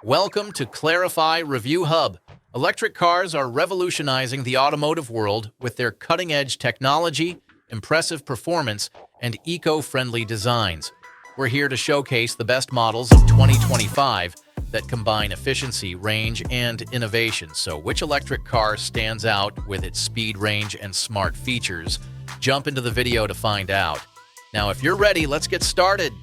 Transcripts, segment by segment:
Welcome to Clarify Review Hub. Electric cars are revolutionizing the automotive world with their cutting-edge technology, impressive performance, and eco-friendly designs. We're here to showcase the best models of 2025 that combine efficiency, range, and innovation. So which electric car stands out with its speed, range, and smart features? Jump into the video to find out. Now, if you're ready, let's get started.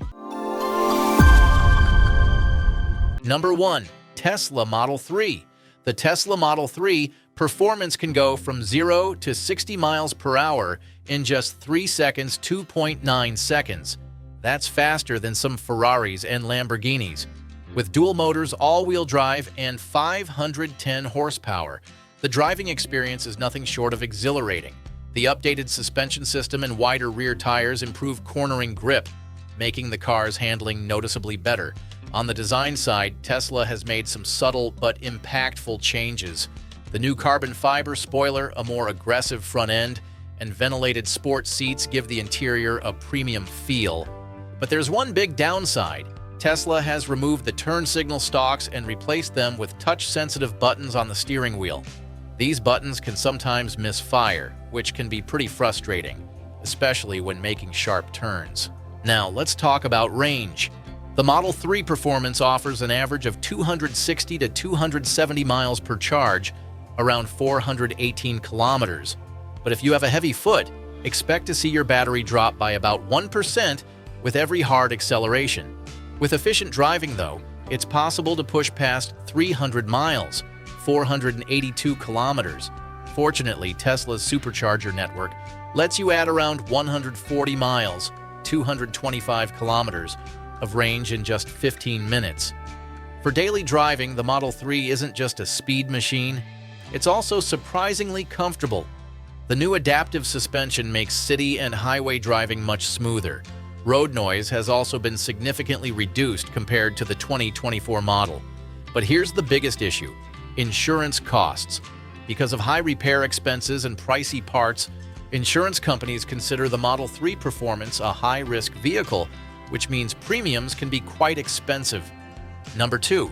Number 1. Tesla Model 3. The Tesla Model 3 performance can go from 0 to 60 miles per hour in just 3 seconds, 2.9 seconds. That's faster than some Ferraris and Lamborghinis. With dual motors, all-wheel drive, and 510 horsepower, the driving experience is nothing short of exhilarating. The updated suspension system and wider rear tires improve cornering grip, making the car's handling noticeably better. On the design side, Tesla has made some subtle but impactful changes. The new carbon fiber spoiler, a more aggressive front end, and ventilated sport seats give the interior a premium feel. But there's one big downside. Tesla has removed the turn signal stalks and replaced them with touch-sensitive buttons on the steering wheel. These buttons can sometimes misfire, which can be pretty frustrating, especially when making sharp turns. Now, let's talk about range. The Model 3 performance offers an average of 260 to 270 miles per charge, around 418 kilometers. But if you have a heavy foot, expect to see your battery drop by about 1% with every hard acceleration. With efficient driving, though, it's possible to push past 300 miles, 482 kilometers. Fortunately, Tesla's supercharger network lets you add around 140 miles, 225 kilometers, of range in just 15 minutes. For daily driving, the Model 3 isn't just a speed machine, it's also surprisingly comfortable. The new adaptive suspension makes city and highway driving much smoother. Road noise has also been significantly reduced compared to the 2024 model. But here's the biggest issue: insurance costs. Because of high repair expenses and pricey parts, insurance companies consider the Model 3 performance a high-risk vehicle, which means premiums can be quite expensive. Number 2.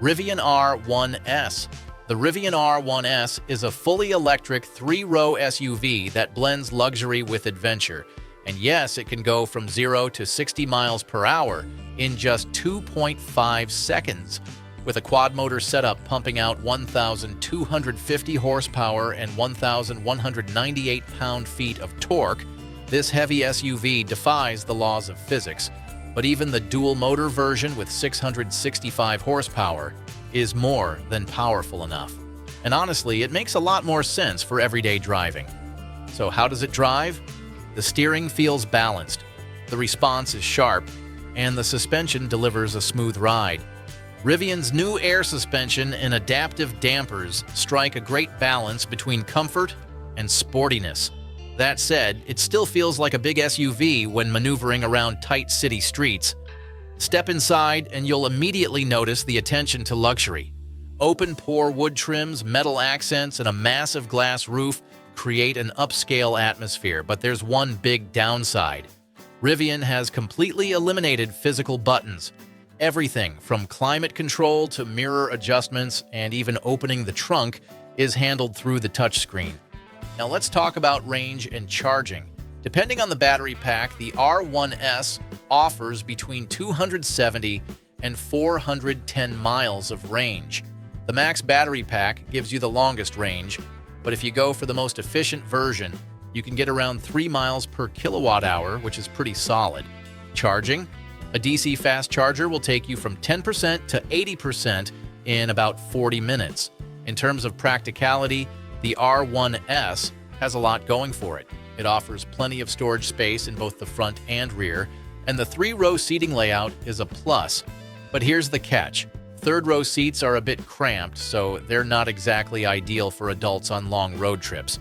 Rivian R1S. The Rivian R1S is a fully electric 3-row SUV that blends luxury with adventure. And yes, it can go from 0 to 60 miles per hour in just 2.5 seconds. With a quad-motor setup pumping out 1,250 horsepower and 1,198 pound-feet of torque, this heavy SUV defies the laws of physics. But even the dual-motor version with 665 horsepower is more than powerful enough. And honestly, it makes a lot more sense for everyday driving. So how does it drive? The steering feels balanced, the response is sharp, and the suspension delivers a smooth ride. Rivian's new air suspension and adaptive dampers strike a great balance between comfort and sportiness. That said, it still feels like a big SUV when maneuvering around tight city streets. Step inside and you'll immediately notice the attention to luxury. Open-pore wood trims, metal accents, and a massive glass roof create an upscale atmosphere, but there's one big downside. Rivian has completely eliminated physical buttons. Everything from climate control to mirror adjustments and even opening the trunk is handled through the touchscreen. Now let's talk about range and charging. Depending on the battery pack, the R1S offers between 270 and 410 miles of range. The max battery pack gives you the longest range, but if you go for the most efficient version, you can get around 3 miles per kilowatt hour, which is pretty solid. Charging? A DC fast charger will take you from 10% to 80% in about 40 minutes. In terms of practicality, the R1S has a lot going for it. It offers plenty of storage space in both the front and rear, and the 3-row seating layout is a plus. But here's the catch. Third-row seats are a bit cramped, so they're not exactly ideal for adults on long road trips.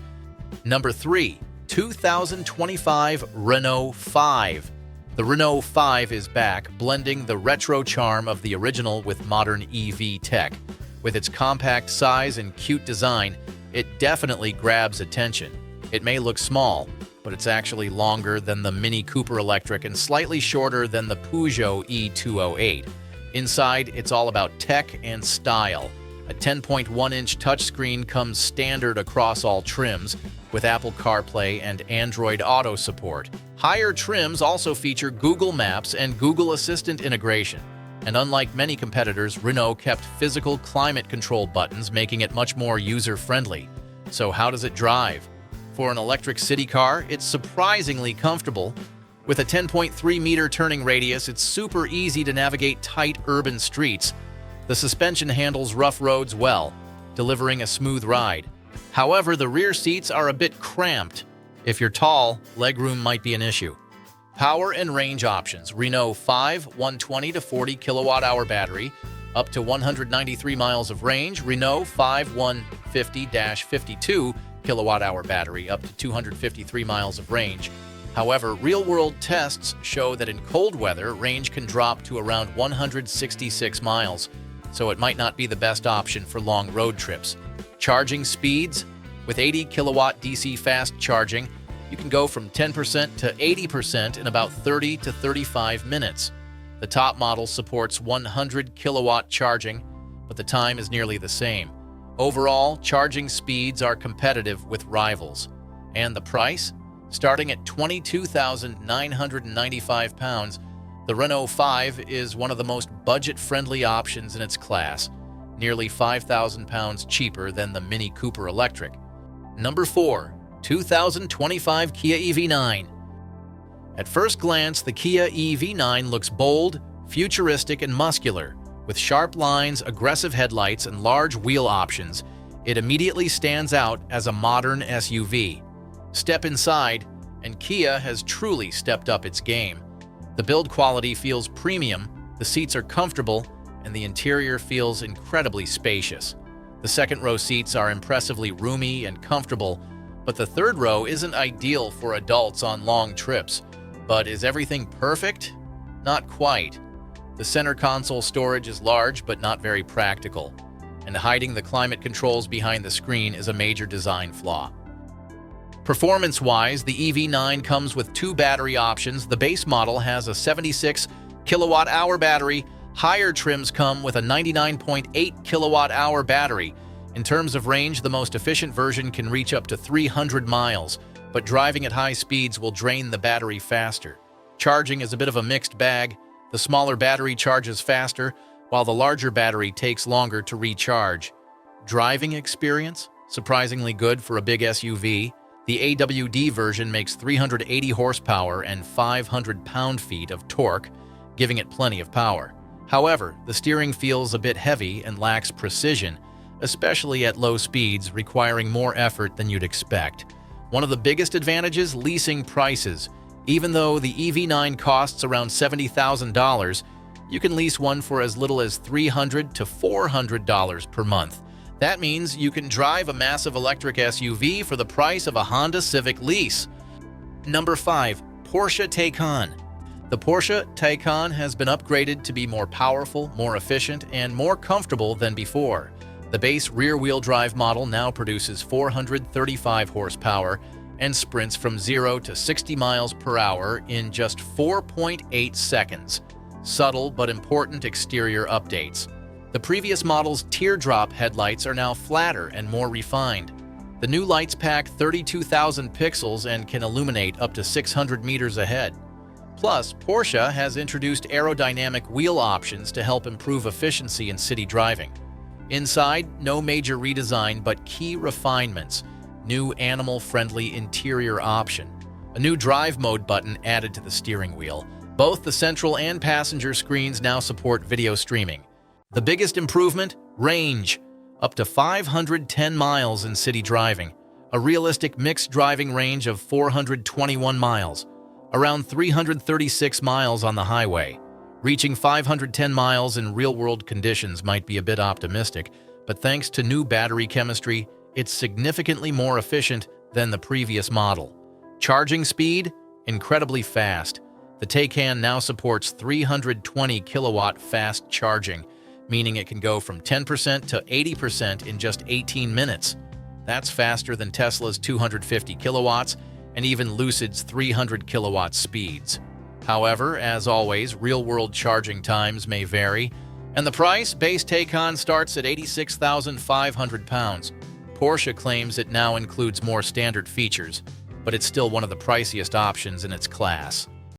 Number 3. 2025 Renault 5. The Renault 5 is back, blending the retro charm of the original with modern EV tech. With its compact size and cute design, it definitely grabs attention. It may look small, but it's actually longer than the Mini Cooper Electric and slightly shorter than the Peugeot E208. Inside, it's all about tech and style. A 10.1-inch touchscreen comes standard across all trims, with Apple CarPlay and Android Auto support. Higher trims also feature Google Maps and Google Assistant integration. And unlike many competitors, Renault kept physical climate control buttons, making it much more user-friendly. So how does it drive? For an electric city car, it's surprisingly comfortable. With a 10.3-meter turning radius, it's super easy to navigate tight urban streets. The suspension handles rough roads well, delivering a smooth ride. However, the rear seats are a bit cramped. If you're tall, legroom might be an issue. Power and range options: Renault 5 120 to 40 kilowatt-hour battery, up to 193 miles of range. Renault 5 150-52 kilowatt-hour battery, up to 253 miles of range. However, real-world tests show that in cold weather, range can drop to around 166 miles, so it might not be the best option for long road trips. Charging speeds: with 80 kilowatt DC fast charging, you can go from 10% to 80% in about 30 to 35 minutes. The top model supports 100 kilowatt charging, but the time is nearly the same. Overall, charging speeds are competitive with rivals. And the price? Starting at £22,995, the Renault 5 is one of the most budget-friendly options in its class, nearly £5,000 cheaper than the Mini Cooper Electric. Number 4. 2025 Kia EV9. At first glance, the Kia EV9 looks bold, futuristic, and muscular. With sharp lines, aggressive headlights, and large wheel options, it immediately stands out as a modern SUV. Step inside, and Kia has truly stepped up its game. The build quality feels premium, the seats are comfortable, and the interior feels incredibly spacious. The second-row seats are impressively roomy and comfortable, but the third row isn't ideal for adults on long trips. But is everything perfect? Not quite. The center console storage is large but not very practical, and hiding the climate controls behind the screen is a major design flaw. Performance-wise, the EV9 comes with two battery options. The base model has a 76 kilowatt-hour battery. Higher trims come with a 99.8 kilowatt-hour battery. In terms of range, the most efficient version can reach up to 300 miles, but driving at high speeds will drain the battery faster. Charging is a bit of a mixed bag. The smaller battery charges faster, while the larger battery takes longer to recharge. Driving experience? Surprisingly good for a big SUV. The AWD version makes 380 horsepower and 500 pound-feet of torque, giving it plenty of power. However, the steering feels a bit heavy and lacks precision, especially at low speeds, requiring more effort than you'd expect. One of the biggest advantages: leasing prices. Even though the EV9 costs around $70,000, you can lease one for as little as $300 to $400 per month. That means you can drive a massive electric SUV for the price of a Honda Civic lease. Number 5. Porsche Taycan. The Porsche Taycan has been upgraded to be more powerful, more efficient, and more comfortable than before. The base rear-wheel drive model now produces 435 horsepower and sprints from 0 to 60 miles per hour in just 4.8 seconds. Subtle but important exterior updates. The previous model's teardrop headlights are now flatter and more refined. The new lights pack 32,000 pixels and can illuminate up to 600 meters ahead. Plus, Porsche has introduced aerodynamic wheel options to help improve efficiency in city driving. Inside, no major redesign, but key refinements. New animal-friendly interior option. A new drive mode button added to the steering wheel. Both the central and passenger screens now support video streaming. The biggest improvement? Range. Up to 510 miles in city driving. A realistic mixed driving range of 421 miles. Around 336 miles on the highway. Reaching 510 miles in real-world conditions might be a bit optimistic, but thanks to new battery chemistry, it's significantly more efficient than the previous model. Charging speed? Incredibly fast. The Taycan now supports 320 kilowatt fast charging, meaning it can go from 10% to 80% in just 18 minutes. That's faster than Tesla's 250 kilowatts and even Lucid's 300 kilowatt speeds. However, as always, real-world charging times may vary, and the price, base Taycan starts at £86,500. Porsche claims it now includes more standard features, but it's still one of the priciest options in its class.